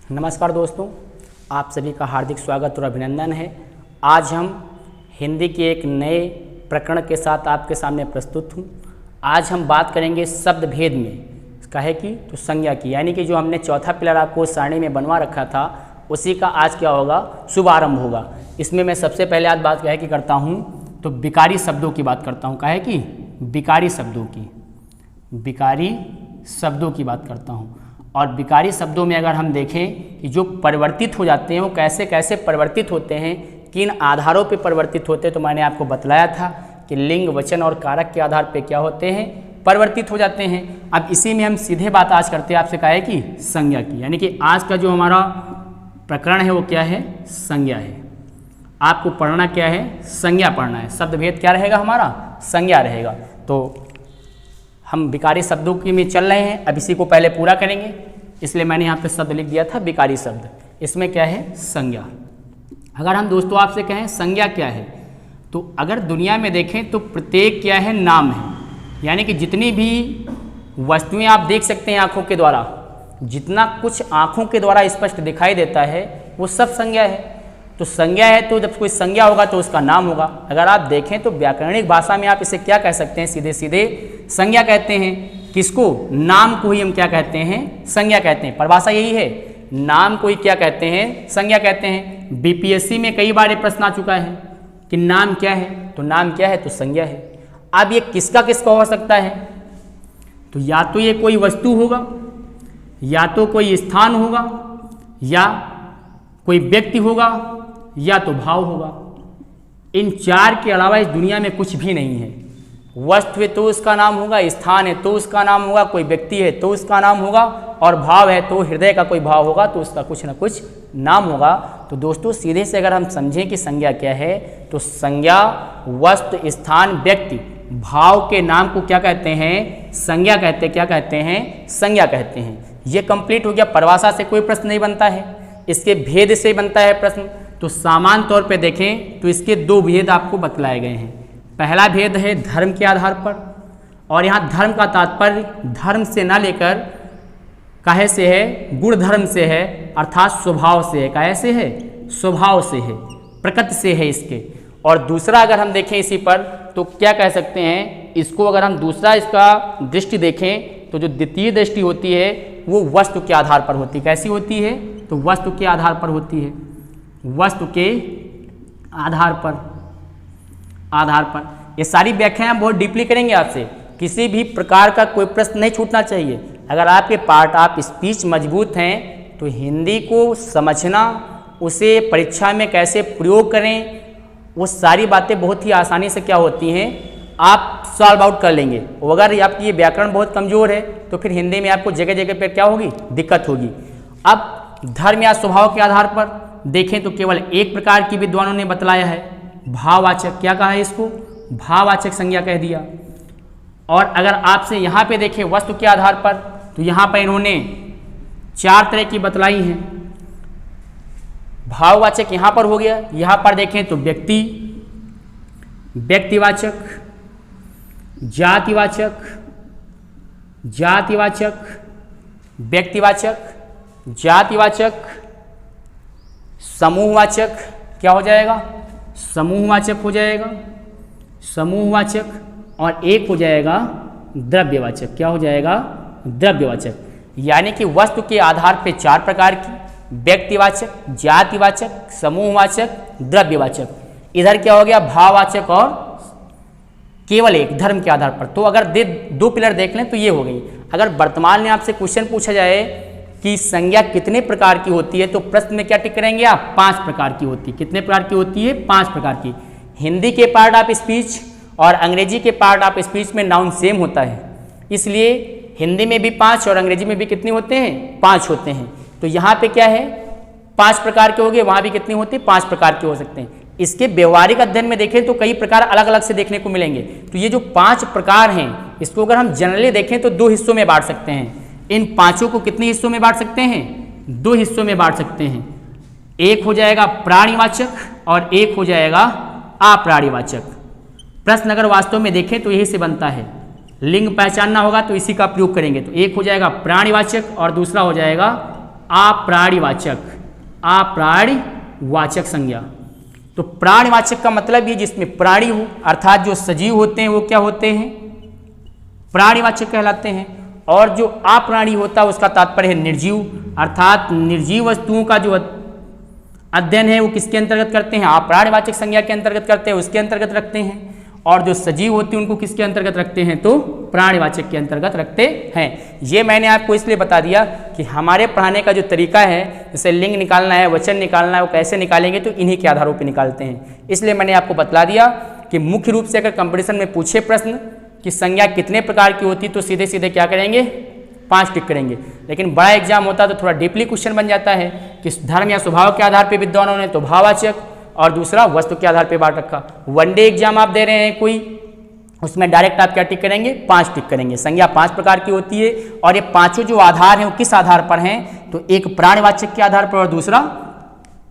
नमस्कार दोस्तों, आप सभी का हार्दिक स्वागत और अभिनंदन है। आज हम हिंदी के एक नए प्रकरण के साथ आपके सामने प्रस्तुत हूँ। आज हम बात करेंगे शब्द भेद में कहे की तो संज्ञा की, यानी कि जो हमने चौथा पिलर आपको सारणी में बनवा रखा था उसी का आज क्या होगा, शुभारंभ होगा। इसमें मैं सबसे पहले आज बात कहे की करता हूँ तो विकारी शब्दों की बात करता हूँ। कहे कि विकारी शब्दों की बात करता हूँ। और विकारी शब्दों में अगर हम देखें कि जो परिवर्तित हो जाते हैं वो कैसे कैसे परिवर्तित होते हैं, किन आधारों पे परिवर्तित होते हैं, तो मैंने आपको बतलाया था कि लिंग, वचन और कारक के आधार पे क्या होते हैं, परिवर्तित हो जाते हैं। अब इसी में हम सीधे बात आज करते हैं आपसे कहा है कि संज्ञा की, यानी कि आज का जो हमारा प्रकरण है वो क्या है, संज्ञा है। आपको पढ़ना क्या है, संज्ञा पढ़ना है। शब्द भेद क्या रहेगा हमारा, संज्ञा रहेगा। तो हम विकारी शब्दों की में चल रहे हैं, अब इसी को पहले पूरा करेंगे, इसलिए मैंने यहाँ पे शब्द लिख दिया था विकारी शब्द। इसमें क्या है, संज्ञा। अगर हम दोस्तों आपसे कहें संज्ञा क्या है, तो अगर दुनिया में देखें तो प्रत्येक क्या है, नाम है। यानी कि जितनी भी वस्तुएं आप देख सकते हैं आँखों के द्वारा, जितना कुछ आँखों के द्वारा स्पष्ट दिखाई देता है वो सब संज्ञा है। तो संज्ञा है तो जब कोई संज्ञा होगा तो उसका नाम होगा। अगर आप देखें तो व्याकरणिक भाषा में आप इसे क्या कह सकते हैं, सीधे सीधे संज्ञा कहते हैं। किसको, नाम को ही हम क्या कहते हैं, संज्ञा कहते हैं। परिभाषा यही है, नाम को ही क्या कहते हैं, संज्ञा कहते हैं। बीपीएससी में कई बार ये प्रश्न आ चुका है कि नाम क्या है, तो नाम क्या है, तो संज्ञा है। अब ये किसका किसका हो सकता है, तो या तो ये कोई वस्तु होगा, या तो कोई स्थान होगा, या कोई व्यक्ति होगा, या तो भाव होगा। इन चार के अलावा इस दुनिया में कुछ भी नहीं है। वस्तु है तो उसका नाम होगा, स्थान है तो उसका नाम होगा, कोई व्यक्ति है तो उसका नाम होगा, और भाव है तो हृदय का कोई भाव होगा तो उसका कुछ ना कुछ नाम होगा। तो दोस्तों सीधे से अगर हम समझें कि संज्ञा क्या है, तो संज्ञा वस्तु, स्थान, व्यक्ति, भाव के नाम को क्या कहते हैं, संज्ञा कहते हैं। क्या कहते हैं, संज्ञा कहते हैं। ये कंप्लीट हो गया। परिभाषा से कोई प्रश्न नहीं बनता है, इसके भेद से बनता है प्रश्न। तो सामान्य तौर पे देखें तो इसके दो भेद आपको बतलाए गए हैं। पहला भेद है धर्म के आधार पर, और यहाँ धर्म का तात्पर्य धर्म से ना लेकर काहे से है, गुण धर्म से है, अर्थात स्वभाव से है। काहे से है, स्वभाव से है, प्रकृति से है इसके। और दूसरा अगर हम देखें इसी पर तो क्या कह सकते हैं, इसको अगर हम दूसरा इसका दृष्टि देखें तो जो द्वितीय दृष्टि होती है वो वस्तु के आधार पर होती है। कैसी होती है, तो वस्तु के आधार पर होती है। वस्तु के आधार पर ये सारी व्याख्याएं बहुत डीपली करेंगे आपसे। किसी भी प्रकार का कोई प्रश्न नहीं छूटना चाहिए। अगर आपके पार्ट ऑफ स्पीच मजबूत हैं तो हिंदी को समझना, उसे परीक्षा में कैसे प्रयोग करें, वो सारी बातें बहुत ही आसानी से क्या होती हैं, आप सॉल्व आउट कर लेंगे। अगर आपकी ये व्याकरण बहुत कमज़ोर है तो फिर हिंदी में आपको जगह जगह पर क्या होगी, दिक्कत होगी। अब धर्म या स्वभाव के आधार पर देखें तो केवल एक प्रकार की विद्वानों ने बतलाया है, भाववाचक। क्या कहा है इसको, भाववाचक संज्ञा कह दिया। और अगर आपसे यहाँ पे देखें वस्तु के आधार पर, तो यहाँ पर इन्होंने चार तरह की बतलाई हैं। भाववाचक यहाँ पर हो गया। यहाँ पर देखें तो व्यक्ति, व्यक्तिवाचक, जातिवाचक, व्यक्तिवाचक, जातिवाचक, समूहवाचक। क्या हो जाएगा, समूहवाचक हो जाएगा, समूहवाचक। और एक हो जाएगा द्रव्यवाचक। क्या हो जाएगा, द्रव्यवाचक। यानी कि वस्तु के आधार पे चार प्रकार की, व्यक्तिवाचक, जातिवाचक, समूहवाचक, द्रव्यवाचक। इधर क्या हो गया, भाववाचक, और केवल एक धर्म के आधार पर। तो अगर दो पिलर देख लें तो ये हो गई। अगर वर्तमान में आपसे क्वेश्चन पूछा जाए कि संज्ञा कितने प्रकार की होती है, तो प्रश्न में क्या टिक करेंगे आप, 5 प्रकार की होती है। कितने प्रकार की होती है, 5 प्रकार की। हिंदी के पार्ट ऑफ स्पीच और अंग्रेजी के पार्ट ऑफ स्पीच में नाउन सेम होता है, इसलिए हिंदी में भी 5 और अंग्रेजी में भी कितने होते हैं, 5 होते हैं। तो यहाँ पे क्या है, 5 प्रकार के हो गए, वहाँ भी कितने होते हैं, 5 प्रकार के हो सकते हैं। इसके व्यवहारिक अध्ययन में देखें तो कई प्रकार अलग अलग से देखने को मिलेंगे। तो ये जो 5 प्रकार हैं, इसको अगर हम जनरली देखें तो 2 हिस्सों में बांट सकते हैं। इन पांचों को कितने हिस्सों में बांट सकते हैं, 2 हिस्सों में बांट सकते हैं। एक हो जाएगा प्राणीवाचक और एक हो जाएगा अप्राणीवाचक। प्रश्न अगर वास्तव में देखें तो यही से बनता है। लिंग पहचानना होगा तो इसी का प्रयोग करेंगे। तो एक हो जाएगा प्राणीवाचक और दूसरा हो जाएगा अप्राणिवाचक, अप्राणिवाचक संज्ञा। तो प्राणिवाचक का मतलब ये जिसमें प्राणी हो, अर्थात जो सजीव होते हैं वो क्या होते हैं, प्राणिवाचक कहलाते हैं। और जो अप्राणी होता है उसका तात्पर्य है निर्जीव, अर्थात निर्जीव वस्तुओं का जो अध्ययन है वो किसके अंतर्गत करते हैं, अप्राणिवाचक संज्ञा के अंतर्गत करते हैं, उसके अंतर्गत रखते हैं। और जो सजीव होती है उनको किसके अंतर्गत रखते हैं, तो प्राणिवाचक के अंतर्गत रखते हैं। ये मैंने आपको इसलिए बता दिया कि हमारे पढ़ाने का जो तरीका है, जैसे लिंग निकालना है, वचन निकालना है, वो कैसे निकालेंगे तो इन्हीं के आधारों पर निकालते हैं। इसलिए मैंने आपको बतला दिया कि मुख्य रूप से अगर कंपटीशन में पूछे प्रश्न कि संज्ञा कितने प्रकार की होती तो सीधे सीधे क्या करेंगे, 5 टिक करेंगे। लेकिन बड़ा एग्जाम होता तो थोड़ा डीपली क्वेश्चन बन जाता है कि धर्म या स्वभाव के आधार पर विद्वानों ने तो भाववाचक, और दूसरा वस्तु के आधार पर बांट रखा। वनडे एग्जाम आप दे रहे हैं कोई, उसमें डायरेक्ट आप क्या टिक करेंगे, 5 टिक करेंगे। संज्ञा 5 प्रकार की होती है और ये पांचों जो आधार हैं वो किस आधार पर हैं, तो एक प्राणिवाचक के आधार पर और दूसरा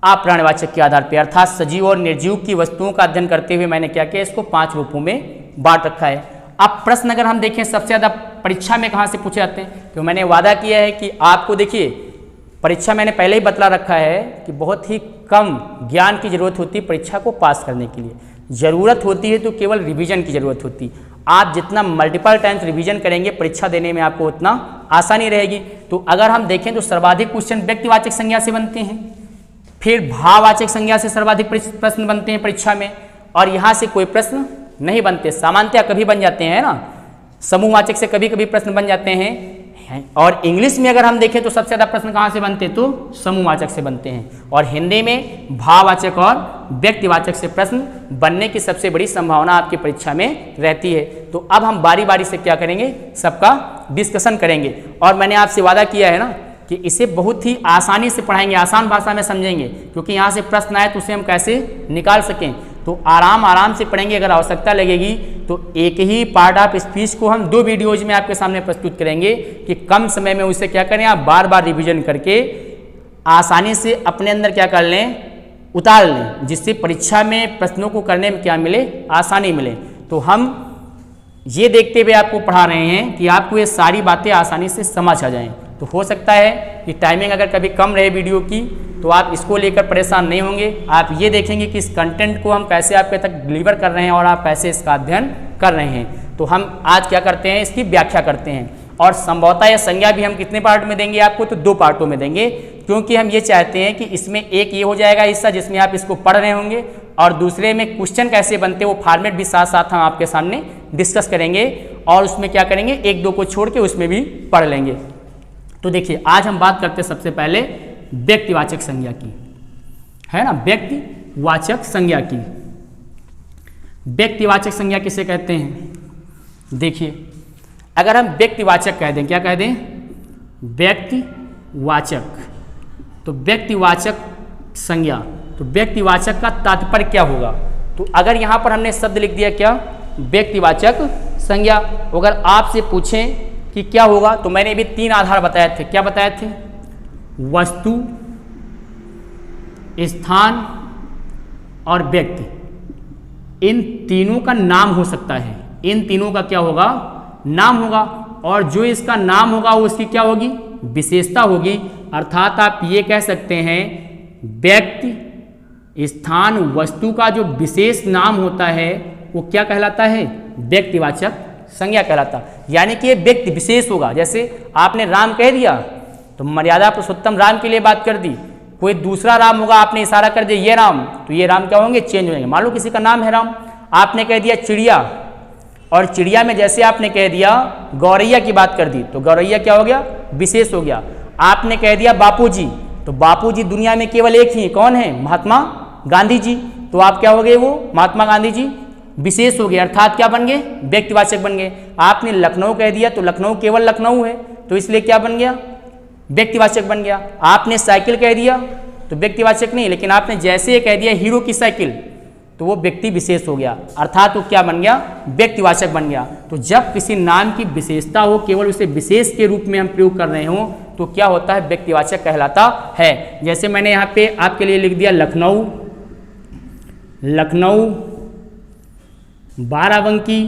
अप्राणिवाचक के आधार पर, अर्थात सजीव और निर्जीव की वस्तुओं का अध्ययन करते हुए मैंने क्या किया, इसको 5 रूपों में बांट रखा है। अब प्रश्न अगर हम देखें सबसे ज़्यादा परीक्षा में कहाँ से पूछे जाते हैं, तो मैंने वादा किया है कि आपको देखिए परीक्षा मैंने पहले ही बतला रखा है कि बहुत ही कम ज्ञान की जरूरत होती है परीक्षा को पास करने के लिए। ज़रूरत होती है तो केवल रिवीजन की ज़रूरत होती है। आप जितना मल्टीपल टाइम्स रिवीजन करेंगे परीक्षा देने में आपको उतना आसानी रहेगी। तो अगर हम देखें तो सर्वाधिक क्वेश्चन व्यक्तिवाचक संज्ञा से बनते हैं, फिर भाववाचक संज्ञा से सर्वाधिक प्रश्न बनते हैं परीक्षा में, और यहाँ से कोई प्रश्न नहीं बनते। सामान्यतः कभी बन जाते हैं ना, समूहवाचक से कभी कभी प्रश्न बन जाते हैं। और इंग्लिश में अगर हम देखें तो सबसे ज़्यादा प्रश्न कहाँ से बनते हैं, तो समूहवाचक से बनते हैं। और हिंदी में भाववाचक और व्यक्तिवाचक से प्रश्न बनने की सबसे बड़ी संभावना आपकी परीक्षा में रहती है। तो अब हम बारी बारी से क्या करेंगे, सबका डिस्कशन करेंगे। और मैंने आपसे वादा किया है ना कि इसे बहुत ही आसानी से पढ़ाएंगे, आसान भाषा में समझेंगे, क्योंकि यहाँ से प्रश्न आए तो उसे हम कैसे निकाल सकें। तो आराम से पढ़ेंगे। अगर आवश्यकता लगेगी तो एक ही पार्ट ऑफ स्पीच को हम 2 वीडियोज में आपके सामने प्रस्तुत करेंगे कि कम समय में उसे क्या करें, आप बार बार रिवीजन करके आसानी से अपने अंदर क्या कर लें, उतार लें, जिससे परीक्षा में प्रश्नों को करने में क्या मिले, आसानी मिले। तो हम ये देखते हुए आपको पढ़ा रहे हैं कि आपको ये सारी बातें आसानी से समझ आ जाएं। तो हो सकता है कि टाइमिंग अगर कभी कम रहे वीडियो की तो आप इसको लेकर परेशान नहीं होंगे। आप ये देखेंगे कि इस कंटेंट को हम कैसे आपके तक डिलीवर कर रहे हैं और आप कैसे इसका अध्ययन कर रहे हैं। तो हम आज क्या करते हैं, इसकी व्याख्या करते हैं। और संभवतः यह संज्ञा भी हम कितने पार्ट में देंगे आपको, तो 2 पार्टों में देंगे, क्योंकि हम ये चाहते हैं कि इसमें एक ये हो जाएगा हिस्सा जिसमें आप इसको पढ़ रहे होंगे, और दूसरे में क्वेश्चन कैसे बनते हैं वो फॉर्मेट भी साथ साथ हम आपके सामने डिस्कस करेंगे। और उसमें क्या करेंगे, 1-2 को छोड़ के उसमें भी पढ़ लेंगे। तो देखिए आज हम बात करते हैं सबसे पहले व्यक्तिवाचक संज्ञा की, है ना, व्यक्तिवाचक संज्ञा की। व्यक्तिवाचक संज्ञा किसे कहते हैं, देखिए अगर हम व्यक्तिवाचक कह दें, क्या कह दें, व्यक्तिवाचक, तो व्यक्तिवाचक संज्ञा, तो व्यक्तिवाचक का तात्पर्य क्या होगा। तो अगर यहाँ पर हमने शब्द लिख दिया क्या, व्यक्तिवाचक संज्ञा, अगर आपसे पूछें कि क्या होगा, तो मैंने भी 3 आधार बताए थे। क्या बताए थे, वस्तु, स्थान और व्यक्ति। इन तीनों का नाम हो सकता है, इन तीनों का क्या होगा, नाम होगा। और जो इसका नाम होगा वो उसकी क्या होगी, विशेषता होगी। अर्थात आप ये कह सकते हैं व्यक्ति, स्थान, वस्तु का जो विशेष नाम होता है वो क्या कहलाता है, व्यक्तिवाचक संज्ञा कहलाता। यानी कि ये व्यक्ति विशेष होगा। जैसे आपने राम कह दिया तो मर्यादा पुरुषोत्तम राम के लिए बात कर दी, कोई दूसरा राम होगा, आपने इशारा कर दिया ये राम, तो ये राम क्या होंगे, चेंज हो जाएंगे। मान लो किसी का नाम है राम, आपने कह दिया चिड़िया, और चिड़िया में जैसे आपने कह दिया गौरैया की बात कर दी, तो गौरैया क्या हो गया, विशेष हो गया। आपने कह दिया बापूजी, तो बापूजी दुनिया में केवल एक ही, कौन है, महात्मा गांधी जी, तो आप क्या हो गए, वो महात्मा गांधी जी विशेष हो गए, अर्थात क्या बन गए, व्यक्तिवाचक बन गए। आपने लखनऊ कह दिया तो लखनऊ केवल लखनऊ है, तो इसलिए क्या बन गया, व्यक्तिवाचक बन गया। आपने साइकिल कह दिया तो व्यक्तिवाचक नहीं, लेकिन आपने जैसे कह दिया हीरो की साइकिल, तो वो व्यक्ति विशेष हो गया, अर्थात वो क्या बन गया, व्यक्तिवाचक बन गया। तो जब किसी नाम की विशेषता हो, केवल उसे विशेष के रूप में हम प्रयोग कर रहे हो, तो क्या होता है, व्यक्तिवाचक कहलाता है। जैसे मैंने यहाँ पे आपके लिए लिख दिया लखनऊ, लखनऊ, बाराबंकी,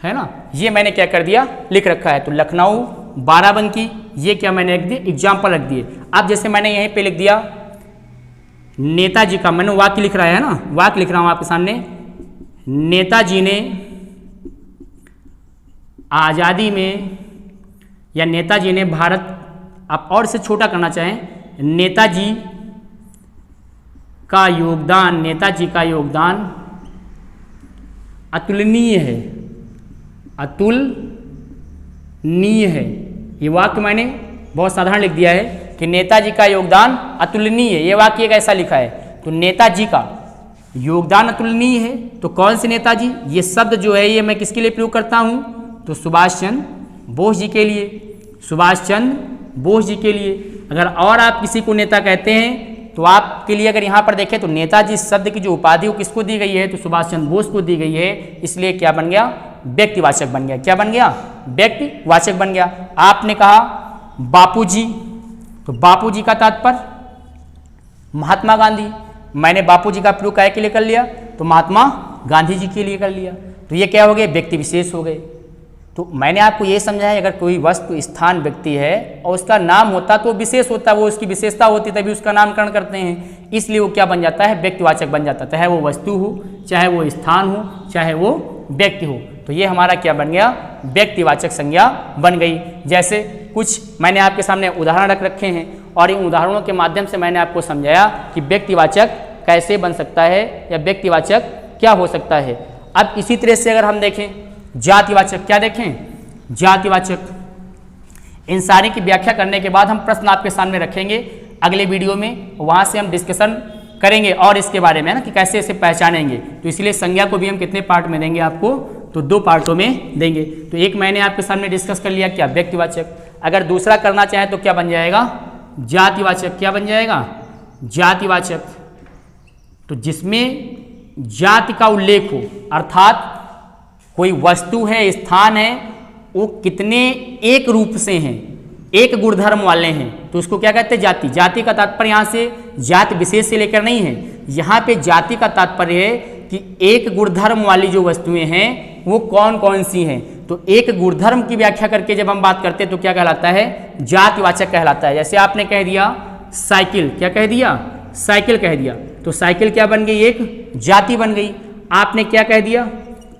है ना, ये मैंने क्या कर दिया, लिख रखा है। तो लखनऊ, बाराबंकी, ये क्या मैंने रख दिए, एग्जाम्पल रख दिए। अब जैसे मैंने यहीं पे लिख दिया नेताजी का, मैंने वाक्य लिख रहा है ना, वाक्य लिख रहा हूं आपके सामने, नेताजी ने आज़ादी में, या नेताजी ने भारत, आप और इसे छोटा करना चाहें, नेताजी का योगदान, नेताजी का योगदान अतुलनीय है, अतुलनीय है। ये वाक्य मैंने बहुत साधारण लिख दिया है कि नेताजी का योगदान अतुलनीय है। ये वाक्य कैसा लिखा है, तो नेताजी का योगदान अतुलनीय है, तो कौन से नेताजी, ये शब्द जो है ये मैं किसके लिए प्रयोग करता हूं, तो सुभाष चंद्र बोस जी के लिए, सुभाष चंद्र बोस जी के लिए। अगर और आप किसी को नेता कहते हैं तो आपके लिए अगर यहाँ पर देखें तो नेताजी शब्द की जो उपाधि वो किसको दी गई है, तो सुभाष चंद्र बोस को दी गई है, इसलिए क्या बन गया, व्यक्तिवाचक बन गया। क्या बन गया, व्यक्तिवाचक बन गया। आपने कहा बापूजी, तो बापूजी का तात्पर्य महात्मा गांधी, मैंने बापूजी का प्रयोग काय के लिए कर लिया, तो महात्मा गांधी जी के लिए कर लिया, तो ये क्या हो गए, व्यक्ति विशेष हो गए। तो मैंने आपको ये समझाया अगर कोई वस्तु, स्थान, व्यक्ति है और उसका नाम होता तो विशेष होता, वो उसकी विशेषता होती तभी उसका नामकरण करते हैं, इसलिए वो क्या बन जाता है, व्यक्तिवाचक बन जाता है, चाहे वो वस्तु हो, चाहे वो स्थान हो, चाहे वो व्यक्ति हो। तो ये हमारा क्या बन गया, व्यक्तिवाचक संज्ञा बन गई। जैसे कुछ मैंने आपके सामने उदाहरण रख रखे हैं और इन उदाहरणों के माध्यम से मैंने आपको समझाया कि व्यक्तिवाचक कैसे बन सकता है या व्यक्तिवाचक क्या हो सकता है। अब इसी तरह से अगर हम देखें जातिवाचक, क्या देखें, जातिवाचक, इन सारी की व्याख्या करने के बाद हम प्रश्न आपके सामने रखेंगे अगले वीडियो में, वहाँ से हम डिस्कशन करेंगे और इसके बारे में ना कि कैसे इसे पहचानेंगे। तो इसलिए संज्ञा को भी हम कितने पार्ट में देंगे आपको, तो 2 पार्टों में देंगे। तो एक मैंने आपके सामने डिस्कस कर लिया क्या, व्यक्तिवाचक। अगर दूसरा करना चाहें तो क्या बन जाएगा, जातिवाचक। क्या बन जाएगा, जातिवाचक, तो जिसमें जाति का उल्लेख हो, अर्थात कोई वस्तु है, स्थान है, वो कितने एक रूप से हैं, एक गुणधर्म वाले हैं, तो उसको क्या कहते हैं, जाति। जाति का तात्पर्य यहाँ से जाति विशेष से लेकर नहीं है, यहाँ पे जाति का तात्पर्य है कि एक गुणधर्म वाली जो वस्तुएं हैं वो कौन कौन सी हैं। तो एक गुणधर्म की व्याख्या करके जब हम बात करते हैं तो क्या कहलाता है, जातिवाचक कहलाता है। जैसे आपने कह दिया साइकिल, क्या कह दिया, साइकिल कह दिया, तो साइकिल क्या बन गई, एक जाति बन गई। आपने क्या कह दिया,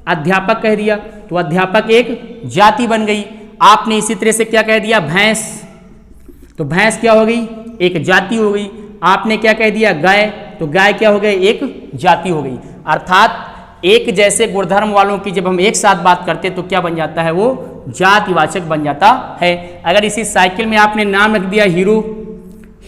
अध्यापक कह दिया, तो अध्यापक एक जाति बन गई। आपने इसी तरह से क्या कह दिया, भैंस, तो भैंस क्या हो गई, एक जाति हो गई। आपने क्या कह दिया, गाय, तो गाय क्या हो गई, एक जाति हो गई। अर्थात एक जैसे गुणधर्म वालों की जब हम एक साथ बात करते तो क्या बन जाता है, वो जातिवाचक बन जाता है। अगर इसी साइकिल में आपने नाम रख दिया हीरो,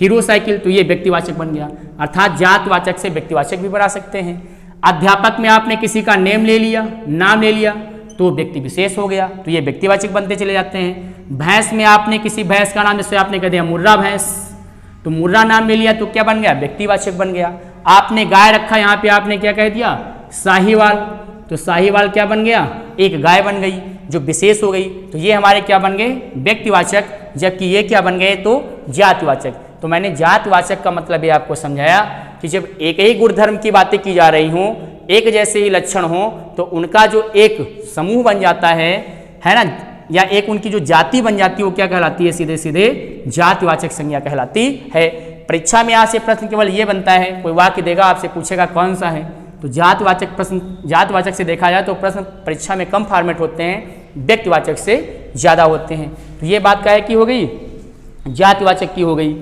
हीरो साइकिल, तो ये व्यक्तिवाचक बन गया। अर्थात जातिवाचक से व्यक्तिवाचक भी बना सकते हैं। अध्यापक में आपने किसी का नेम ले लिया, नाम ले लिया, तो व्यक्ति विशेष हो गया, तो ये व्यक्तिवाचक बनते चले जाते हैं। भैंस में आपने किसी भैंस का नाम, जैसे आपने कह दिया मुर्रा भैंस, तो मुर्रा नाम ले लिया, तो क्या बन गया, व्यक्तिवाचक बन गया। आपने गाय रखा, यहाँ पे आपने क्या कह दिया, साहीवाल, तो साहीवाल क्या बन गया, एक गाय बन गई जो विशेष हो गई। तो ये हमारे क्या बन गए, व्यक्तिवाचक, जबकि ये क्या बन गए, तो जातिवाचक। तो मैंने जातिवाचक का मतलब ये आपको समझाया कि जब एक ही गुणधर्म की बातें की जा रही हों, एक जैसे ही लक्षण हो, तो उनका जो एक समूह बन जाता है ना, या एक उनकी जो जाति बन जाती है, वो क्या कहलाती है, सीधे सीधे जातिवाचक संज्ञा कहलाती है। परीक्षा में यहाँ से प्रश्न केवल ये बनता है, कोई वाक्य देगा, आपसे पूछेगा कौन सा है, तो जातिवाचक प्रश्न, जातिवाचक से देखा जाए तो प्रश्न परीक्षा में कम फॉर्मेट होते हैं, व्यक्तिवाचक से ज़्यादा होते हैं। तो ये बात क्या की हो गई, जातिवाचक की हो गई।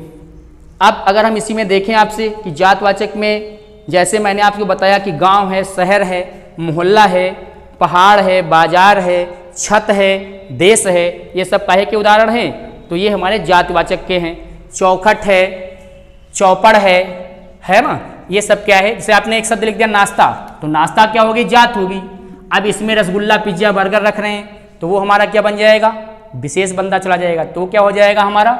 अब अगर हम इसी में देखें आपसे कि जातिवाचक में, जैसे मैंने आपको बताया कि गांव है, शहर है, मोहल्ला है, पहाड़ है, बाजार है, छत है, देश है, ये सब काहे के उदाहरण हैं, तो ये हमारे जातिवाचक के हैं। चौखट है, चौपड़ है ना, ये सब क्या है। जैसे आपने एक शब्द लिख दिया नाश्ता, तो नाश्ता क्या होगी, जात होगी। अब इसमें रसगुल्ला, पिज्जा, बर्गर रख रहे हैं, तो वो हमारा क्या बन जाएगा, विशेष बंदा चला जाएगा, तो क्या हो जाएगा, हमारा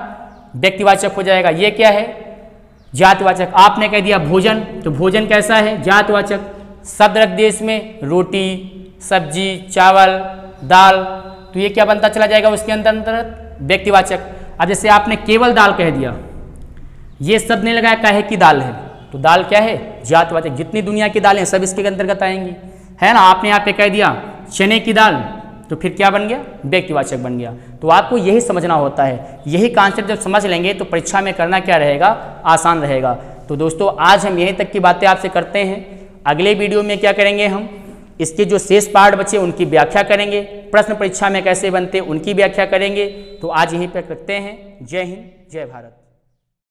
व्यक्तिवाचक हो जाएगा। ये क्या है, जातिवाचक। आपने कह दिया भोजन, तो भोजन कैसा है, जातिवाचक। शब्द रख दिए इसमें रोटी, सब्जी, चावल, दाल, तो ये क्या बनता चला जाएगा उसके अंदर, व्यक्तिवाचक। अब जैसे आपने केवल दाल कह दिया, ये शब्द नहीं लगाया, काहे की दाल है, तो दाल क्या है, जातिवाचक। जितनी दुनिया की दालें सब इसके अंतर्गत आएंगी, है ना। आपने यहाँ पे कह दिया चने की दाल, तो फिर क्या बन गया, व्यक्तिवाचक बन गया। तो आपको यही समझना होता है, यही कॉन्सेप्ट जब समझ लेंगे तो परीक्षा में करना क्या रहेगा, आसान रहेगा। तो दोस्तों आज हम यहीं तक की बातें आपसे करते हैं। अगले वीडियो में क्या करेंगे, हम इसके जो शेष पार्ट बचे उनकी व्याख्या करेंगे, प्रश्न परीक्षा में कैसे बनते उनकी व्याख्या करेंगे। तो आज यहीं पर रखते हैं। जय हिंद, जय भारत।